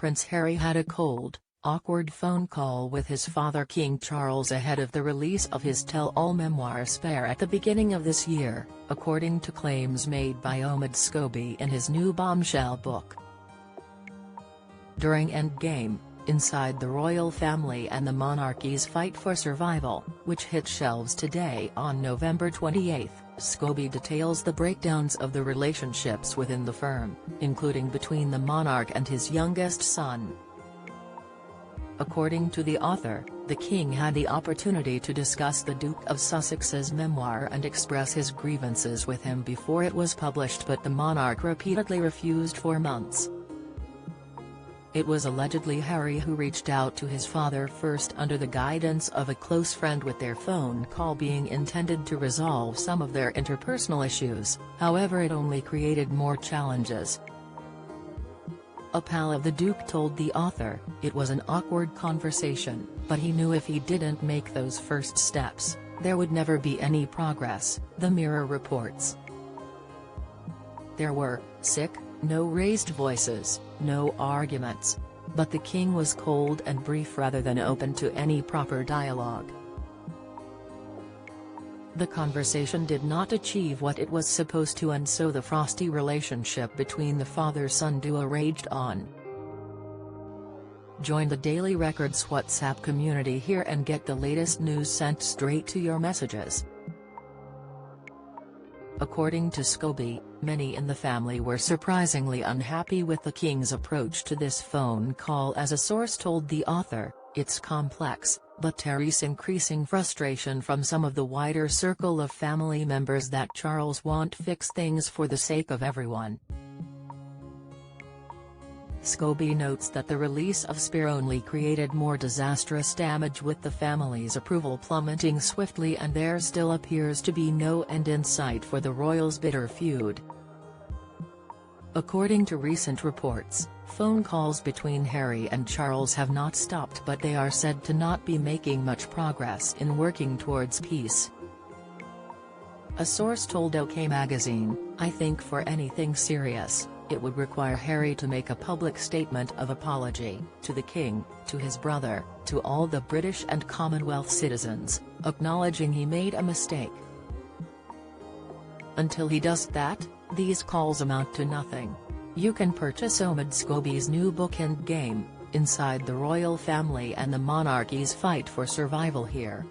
Prince Harry had a cold, awkward phone call with his father King Charles ahead of the release of his tell-all memoir Spare at the beginning of this year, according to claims made by Omid Scobie in his new bombshell book. During Endgame, Inside the Royal Family and the Monarchy's Fight for Survival, which hit shelves today on November 28, Scobie details the breakdowns of the relationships within the firm, including between the monarch and his youngest son. According to the author, the king had the opportunity to discuss the Duke of Sussex's memoir and express his grievances with him before it was published, but the monarch repeatedly refused for months. It was allegedly Harry who reached out to his father first under the guidance of a close friend, with their phone call being intended to resolve some of their interpersonal issues. However, it only created more challenges. A pal of the Duke told the author, "It was an awkward conversation, but he knew if he didn't make those first steps, there would never be any progress," the Mirror reports. There were no raised voices, no arguments. But the king was cold and brief rather than open to any proper dialogue. The conversation did not achieve what it was supposed to, and so the frosty relationship between the father-son duo raged on. Join the Daily Record's WhatsApp community here and get the latest news sent straight to your messages. According to Scobie, many in the family were surprisingly unhappy with the king's approach to this phone call. As a source told the author, "It's complex, but there's increasing frustration from some of the wider circle of family members that Charles won't fix things for the sake of everyone." Scobie notes that the release of Spare only created more disastrous damage, with the family's approval plummeting swiftly, and there still appears to be no end in sight for the royals' bitter feud. According to recent reports, phone calls between Harry and Charles have not stopped, but they are said to not be making much progress in working towards peace. A source told OK Magazine, "I think for anything serious, it would require Harry to make a public statement of apology, to the king, to his brother, to all the British and Commonwealth citizens, acknowledging he made a mistake. Until he does that, these calls amount to nothing." You can purchase Omid Scobie's new book Endgame, Inside the Royal Family and the Monarchy's Fight for Survival here.